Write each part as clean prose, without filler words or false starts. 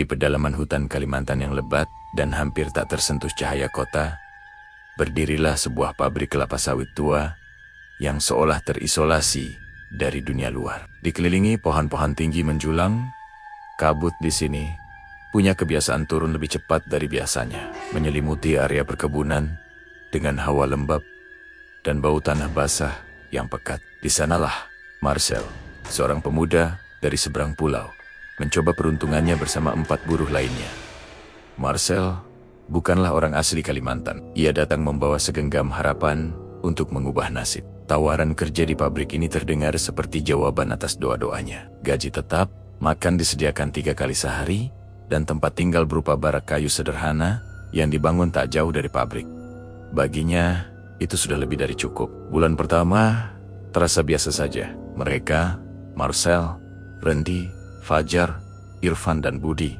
Di pedalaman hutan Kalimantan yang lebat dan hampir tak tersentuh cahaya kota, berdirilah sebuah pabrik kelapa sawit tua yang seolah terisolasi dari dunia luar. Dikelilingi pohon-pohon tinggi menjulang, kabut di sini punya kebiasaan turun lebih cepat dari biasanya, menyelimuti area perkebunan dengan hawa lembab dan bau tanah basah yang pekat. Di sanalah Marcel, seorang pemuda dari seberang pulau, mencoba peruntungannya bersama 4 buruh lainnya. Marcel bukanlah orang asli Kalimantan. Ia datang membawa segenggam harapan untuk mengubah nasib. Tawaran kerja di pabrik ini terdengar seperti jawaban atas doa-doanya. Gaji tetap, makan disediakan 3 kali sehari, dan tempat tinggal berupa barak kayu sederhana yang dibangun tak jauh dari pabrik. Baginya, itu sudah lebih dari cukup. Bulan pertama terasa biasa saja. Mereka, Marcel, Randy, Fajar, Irfan dan Budi,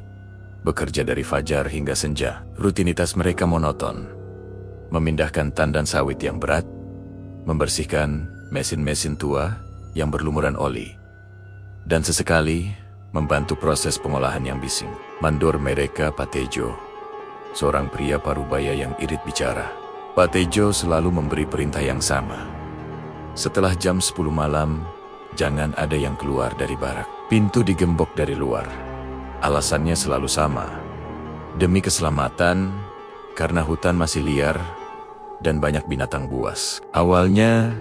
bekerja dari fajar hingga senja. Rutinitas mereka monoton. Memindahkan tandan sawit yang berat, membersihkan mesin-mesin tua yang berlumuran oli, dan sesekali membantu proses pengolahan yang bising. Mandor mereka Pak Tejo, seorang pria parubaya yang irit bicara. Pak Tejo selalu memberi perintah yang sama. Setelah jam 10 malam, jangan ada yang keluar dari barak. Pintu digembok dari luar. Alasannya selalu sama. Demi keselamatan, karena hutan masih liar dan banyak binatang buas. Awalnya,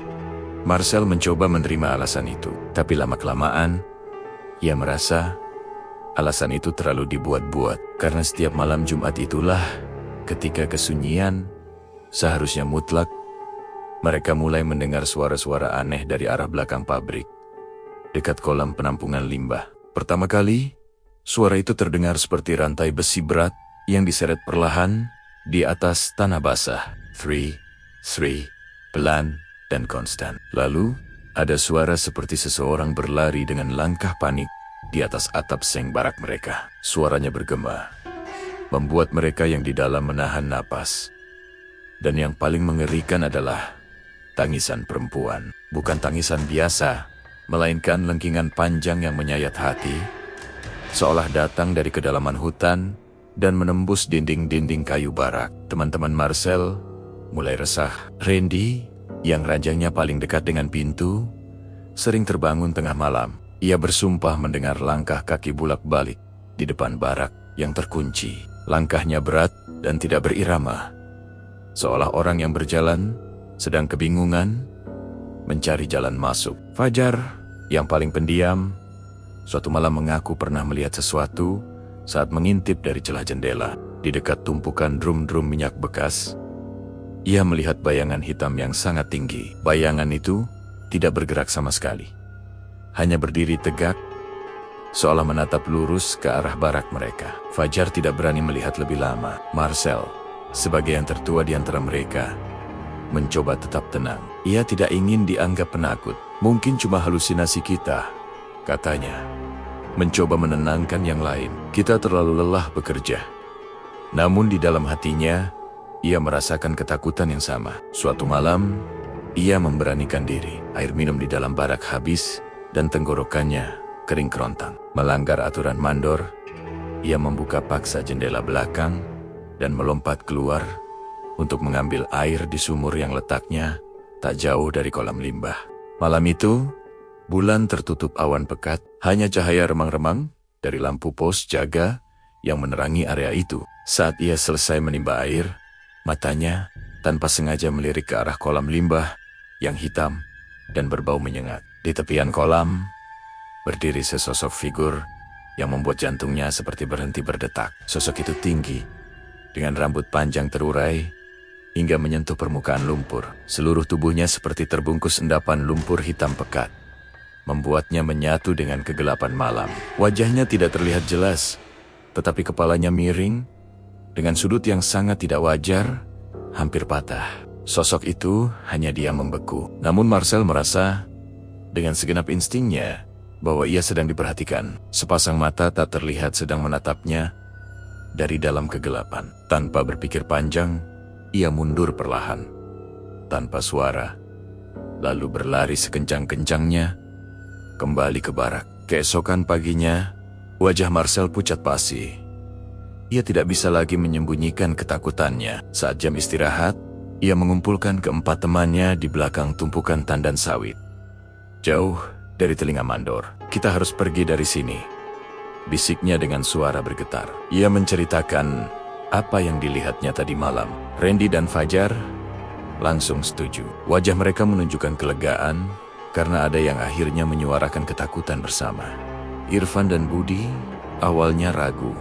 Marcel mencoba menerima alasan itu. Tapi lama-kelamaan, ia merasa alasan itu terlalu dibuat-buat. Karena setiap malam Jumat itulah ketika kesunyian seharusnya mutlak, mereka mulai mendengar suara-suara aneh dari arah belakang pabrik, dekat kolam penampungan limbah. Pertama kali, suara itu terdengar seperti rantai besi berat yang diseret perlahan di atas tanah basah. Sri, pelan dan konstan. Lalu, ada suara seperti seseorang berlari dengan langkah panik di atas atap seng barak mereka. Suaranya bergema, membuat mereka yang di dalam menahan napas. Dan yang paling mengerikan adalah tangisan perempuan. Bukan tangisan biasa, melainkan lengkingan panjang yang menyayat hati, seolah datang dari kedalaman hutan dan menembus dinding-dinding kayu barak. Teman-teman Marcel mulai resah. Randy, yang ranjangnya paling dekat dengan pintu, sering terbangun tengah malam. Ia bersumpah mendengar langkah kaki bulak-balik di depan barak yang terkunci. Langkahnya berat dan tidak berirama, seolah orang yang berjalan sedang kebingungan mencari jalan masuk. Fajar, yang paling pendiam, suatu malam mengaku pernah melihat sesuatu saat mengintip dari celah jendela. Di dekat tumpukan drum-drum minyak bekas, ia melihat bayangan hitam yang sangat tinggi. Bayangan itu tidak bergerak sama sekali, hanya berdiri tegak, seolah menatap lurus ke arah barak mereka. Fajar tidak berani melihat lebih lama. Marcel, sebagai yang tertua di antara mereka, mencoba tetap tenang. Ia tidak ingin dianggap penakut. Mungkin cuma halusinasi kita, katanya. Mencoba menenangkan yang lain. Kita terlalu lelah bekerja. Namun di dalam hatinya, ia merasakan ketakutan yang sama. Suatu malam, ia memberanikan diri. Air minum di dalam barak habis dan tenggorokannya kering kerontang. Melanggar aturan mandor, ia membuka paksa jendela belakang dan melompat keluar untuk mengambil air di sumur yang letaknya tak jauh dari kolam limbah. Malam itu, bulan tertutup awan pekat, hanya cahaya remang-remang dari lampu pos jaga yang menerangi area itu. Saat ia selesai menimba air, matanya tanpa sengaja melirik ke arah kolam limbah yang hitam dan berbau menyengat. Di tepian kolam, berdiri sesosok figur yang membuat jantungnya seperti berhenti berdetak. Sosok itu tinggi, dengan rambut panjang terurai hingga menyentuh permukaan lumpur. Seluruh tubuhnya seperti terbungkus endapan lumpur hitam pekat, membuatnya menyatu dengan kegelapan malam. Wajahnya tidak terlihat jelas, tetapi kepalanya miring, dengan sudut yang sangat tidak wajar, hampir patah. Sosok itu hanya diam membeku. Namun Marcel merasa, dengan segenap instingnya, bahwa ia sedang diperhatikan. Sepasang mata tak terlihat sedang menatapnya dari dalam kegelapan. Tanpa berpikir panjang, ia mundur perlahan, tanpa suara, lalu berlari sekencang-kencangnya kembali ke barak. Keesokan paginya, wajah Marcel pucat pasi. Ia tidak bisa lagi menyembunyikan ketakutannya. Saat jam istirahat, ia mengumpulkan keempat temannya di belakang tumpukan tandan sawit. Jauh dari telinga mandor, kita harus pergi dari sini, bisiknya dengan suara bergetar. Ia menceritakan apa yang dilihatnya tadi malam. Randy dan Fajar langsung setuju. Wajah mereka menunjukkan kelegaan karena ada yang akhirnya menyuarakan ketakutan bersama. Irfan dan Budi awalnya ragu,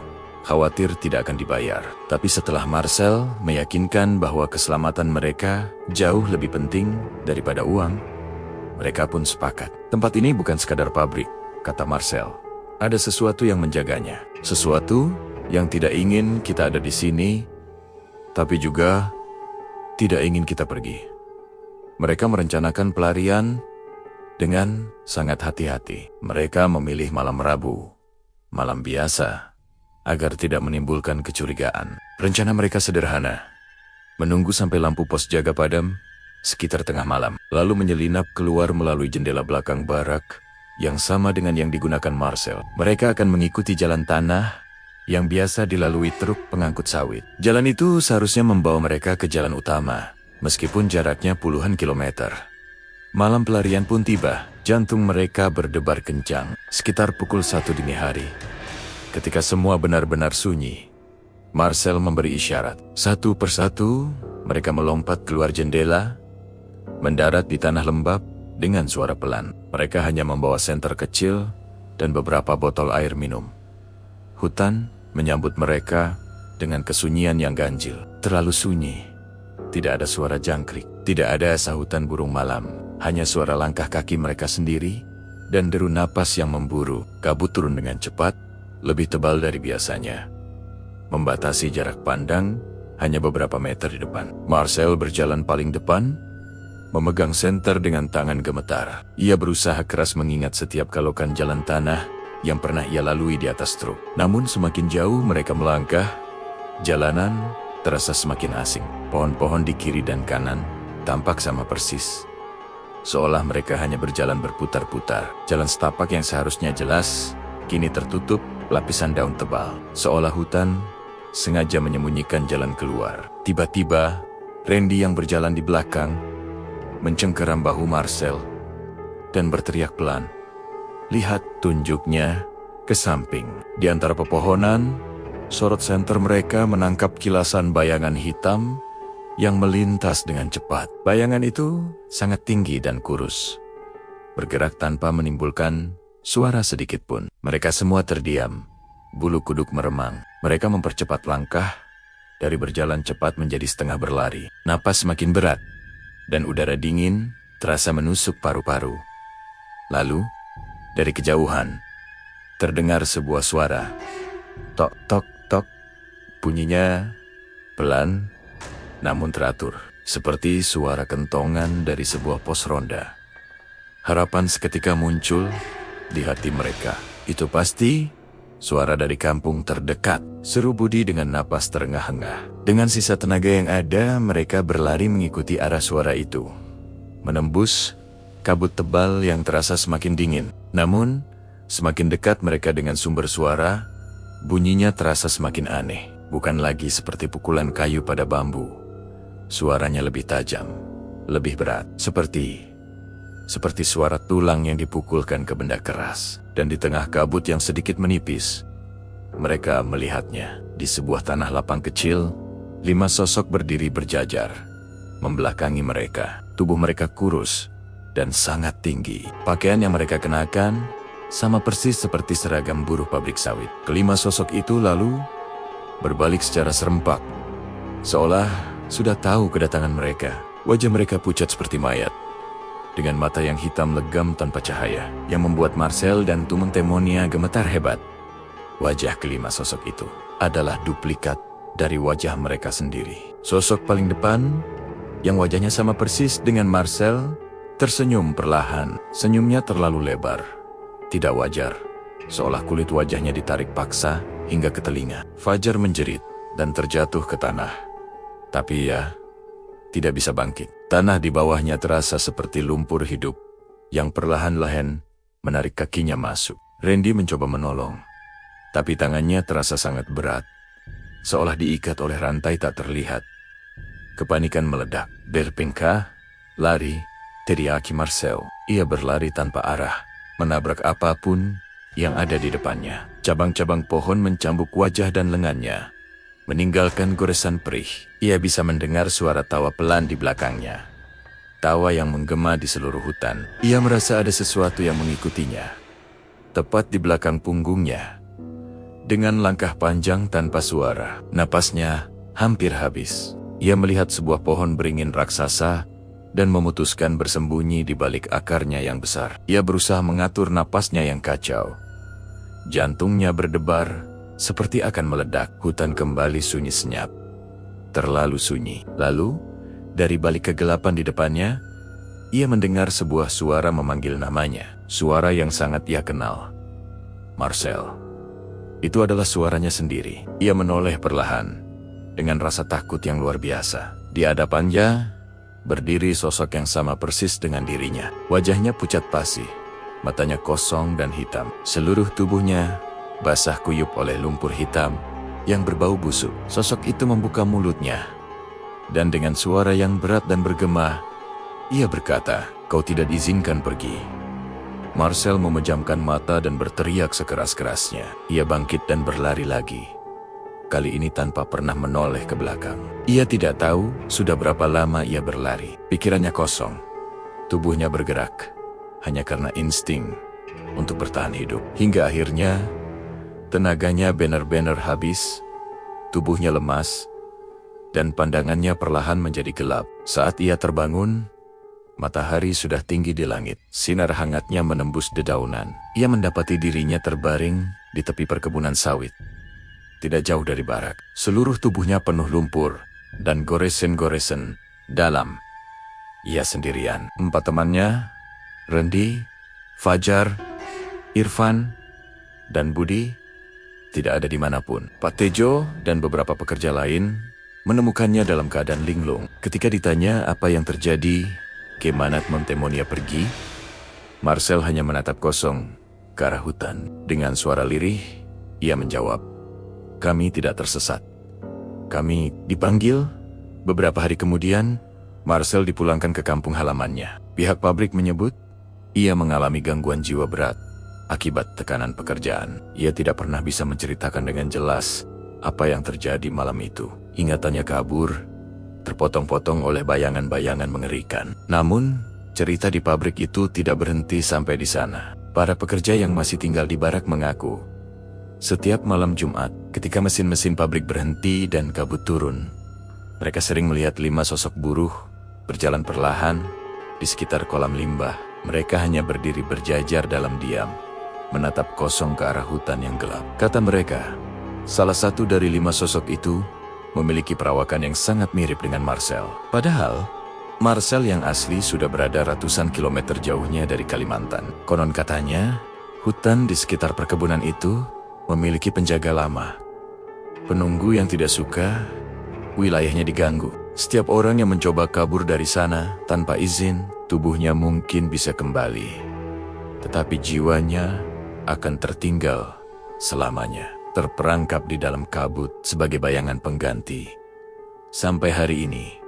khawatir tidak akan dibayar. Tapi setelah Marcel meyakinkan bahwa keselamatan mereka jauh lebih penting daripada uang, mereka pun sepakat. Tempat ini bukan sekadar pabrik, kata Marcel. Ada sesuatu yang menjaganya. Sesuatu yang tidak ingin kita ada di sini, tapi juga tidak ingin kita pergi. Mereka merencanakan pelarian dengan sangat hati-hati. Mereka memilih malam Rabu, malam biasa, agar tidak menimbulkan kecurigaan. Rencana mereka sederhana. Menunggu sampai lampu pos jaga padam sekitar tengah malam, lalu menyelinap keluar melalui jendela belakang barak yang sama dengan yang digunakan Marcel. Mereka akan mengikuti jalan tanah yang biasa dilalui truk pengangkut sawit. Jalan itu seharusnya membawa mereka ke jalan utama, meskipun jaraknya puluhan kilometer. Malam pelarian pun tiba. Jantung mereka berdebar kencang. Sekitar pukul 1 dini hari, ketika semua benar-benar sunyi, Marcel memberi isyarat. Satu persatu, mereka melompat keluar jendela, mendarat di tanah lembab dengan suara pelan. Mereka hanya membawa senter kecil dan beberapa botol air minum. Hutan menyambut mereka dengan kesunyian yang ganjil. Terlalu sunyi. Tidak ada suara jangkrik. Tidak ada sahutan burung malam. Hanya suara langkah kaki mereka sendiri dan deru napas yang memburu. Kabut turun dengan cepat, lebih tebal dari biasanya, membatasi jarak pandang hanya beberapa meter di depan. Marcel berjalan paling depan, memegang senter dengan tangan gemetar. Ia berusaha keras mengingat setiap kalokan jalan tanah yang pernah ia lalui di atas truk. Namun semakin jauh mereka melangkah, jalanan terasa semakin asing. Pohon-pohon di kiri dan kanan tampak sama persis, seolah mereka hanya berjalan berputar-putar. Jalan setapak yang seharusnya jelas kini tertutup lapisan daun tebal, seolah hutan sengaja menyembunyikan jalan keluar. Tiba-tiba, Randy yang berjalan di belakang mencengkeram bahu Marcel dan berteriak pelan. Lihat, tunjuknya ke samping. Di antara pepohonan, sorot senter mereka menangkap kilasan bayangan hitam yang melintas dengan cepat. Bayangan itu sangat tinggi dan kurus, bergerak tanpa menimbulkan suara sedikit pun. Mereka semua terdiam, bulu kuduk meremang. Mereka mempercepat langkah, dari berjalan cepat menjadi setengah berlari. Napas semakin berat, dan udara dingin terasa menusuk paru-paru. Lalu, dari kejauhan, terdengar sebuah suara. Tok, tok, tok. Bunyinya pelan, namun teratur, seperti suara kentongan dari sebuah pos ronda. Harapan seketika muncul di hati mereka. Itu pasti suara dari kampung terdekat, seru Budi dengan napas terengah-engah. Dengan sisa tenaga yang ada, mereka berlari mengikuti arah suara itu, menembus kabut tebal yang terasa semakin dingin. Namun, semakin dekat mereka dengan sumber suara, bunyinya terasa semakin aneh. Bukan lagi seperti pukulan kayu pada bambu. Suaranya lebih tajam, lebih berat, seperti suara tulang yang dipukulkan ke benda keras. Dan di tengah kabut yang sedikit menipis, mereka melihatnya. Di sebuah tanah lapang kecil, 5 sosok berdiri berjajar, membelakangi mereka. Tubuh mereka kurus dan sangat tinggi. Pakaian yang mereka kenakan sama persis seperti seragam buruh pabrik sawit. Kelima sosok itu lalu berbalik secara serempak, seolah sudah tahu kedatangan mereka. Wajah mereka pucat seperti mayat, dengan mata yang hitam legam tanpa cahaya, yang membuat Marcel dan teman-temannya gemetar hebat. Wajah kelima sosok itu adalah duplikat dari wajah mereka sendiri. Sosok paling depan, yang wajahnya sama persis dengan Marcel, tersenyum perlahan. Senyumnya terlalu lebar, tidak wajar, seolah kulit wajahnya ditarik paksa hingga ke telinga. Fajar menjerit dan terjatuh ke tanah. Tapi ia tidak bisa bangkit. Tanah di bawahnya terasa seperti lumpur hidup yang perlahan-lahan menarik kakinya masuk. Randy mencoba menolong, tapi tangannya terasa sangat berat seolah diikat oleh rantai tak terlihat. Kepanikan meledak. Berpingkah, lari, teriaki Marcel. Ia berlari tanpa arah, menabrak apapun yang ada di depannya. Cabang-cabang pohon mencambuk wajah dan lengannya, meninggalkan goresan perih. Ia bisa mendengar suara tawa pelan di belakangnya. Tawa yang menggema di seluruh hutan. Ia merasa ada sesuatu yang mengikutinya. Tepat di belakang punggungnya. Dengan langkah panjang tanpa suara, napasnya hampir habis. Ia melihat sebuah pohon beringin raksasa dan memutuskan bersembunyi di balik akarnya yang besar. Ia berusaha mengatur napasnya yang kacau. Jantungnya berdebar seperti akan meledak. Hutan kembali sunyi senyap. Terlalu sunyi. Lalu, dari balik kegelapan di depannya, ia mendengar sebuah suara memanggil namanya. Suara yang sangat ia kenal. Marcel. Itu adalah suaranya sendiri. Ia menoleh perlahan, dengan rasa takut yang luar biasa. Di hadapannya, berdiri sosok yang sama persis dengan dirinya. Wajahnya pucat pasi, matanya kosong dan hitam. Seluruh tubuhnya basah kuyup oleh lumpur hitam yang berbau busuk. Sosok itu membuka mulutnya, dan dengan suara yang berat dan bergema, ia berkata, "Kau tidak diizinkan pergi." Marcel memejamkan mata dan berteriak sekeras-kerasnya. Ia bangkit dan berlari lagi. Kali ini tanpa pernah menoleh ke belakang. Ia tidak tahu sudah berapa lama ia berlari. Pikirannya kosong. Tubuhnya bergerak hanya karena insting untuk bertahan hidup. Hingga akhirnya, tenaganya benar-benar habis, tubuhnya lemas, dan pandangannya perlahan menjadi gelap. Saat ia terbangun, matahari sudah tinggi di langit. Sinar hangatnya menembus dedaunan. Ia mendapati dirinya terbaring di tepi perkebunan sawit. Tidak jauh dari barak. Seluruh tubuhnya penuh lumpur dan goresan-goresan dalam. Ia sendirian. 4 temannya, Rendi, Fajar, Irfan, dan Budi, tidak ada dimanapun. Pak Tejo dan beberapa pekerja lain menemukannya dalam keadaan linglung. Ketika ditanya apa yang terjadi, kemana Montemonia pergi, Marcel hanya menatap kosong ke arah hutan. Dengan suara lirih, ia menjawab, "Kami tidak tersesat. Kami dipanggil." Beberapa hari kemudian, Marcel dipulangkan ke kampung halamannya. Pihak pabrik menyebut ia mengalami gangguan jiwa berat akibat tekanan pekerjaan. Ia tidak pernah bisa menceritakan dengan jelas apa yang terjadi malam itu. Ingatannya kabur, terpotong-potong oleh bayangan-bayangan mengerikan. Namun, cerita di pabrik itu tidak berhenti sampai di sana. Para pekerja yang masih tinggal di barak mengaku, setiap malam Jumat, ketika mesin-mesin pabrik berhenti dan kabut turun, mereka sering melihat 5 sosok buruh berjalan perlahan di sekitar kolam limbah. Mereka hanya berdiri berjajar dalam diam, menatap kosong ke arah hutan yang gelap. Kata mereka, salah satu dari 5 sosok itu memiliki perawakan yang sangat mirip dengan Marcel. Padahal, Marcel yang asli sudah berada ratusan kilometer jauhnya dari Kalimantan. Konon katanya, hutan di sekitar perkebunan itu memiliki penjaga lama, penunggu yang tidak suka wilayahnya diganggu. Setiap orang yang mencoba kabur dari sana tanpa izin, tubuhnya mungkin bisa kembali, tetapi jiwanya akan tertinggal selamanya, terperangkap di dalam kabut sebagai bayangan pengganti. Sampai hari ini,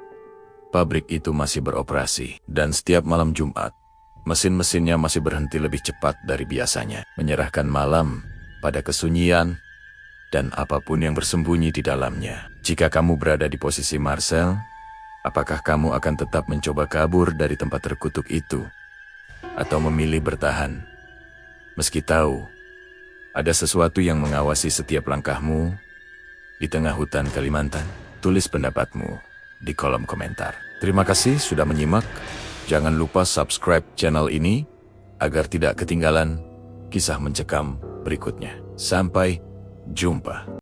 pabrik itu masih beroperasi, dan setiap malam Jumat, mesin-mesinnya masih berhenti lebih cepat dari biasanya, menyerahkan malam pada kesunyian dan apapun yang bersembunyi di dalamnya. Jika kamu berada di posisi Marcel, apakah kamu akan tetap mencoba kabur dari tempat terkutuk itu? Atau memilih bertahan? Meski tahu, ada sesuatu yang mengawasi setiap langkahmu di tengah hutan Kalimantan. Tulis pendapatmu di kolom komentar. Terima kasih sudah menyimak. Jangan lupa subscribe channel ini agar tidak ketinggalan kisah mencekam berikutnya. Sampai jumpa.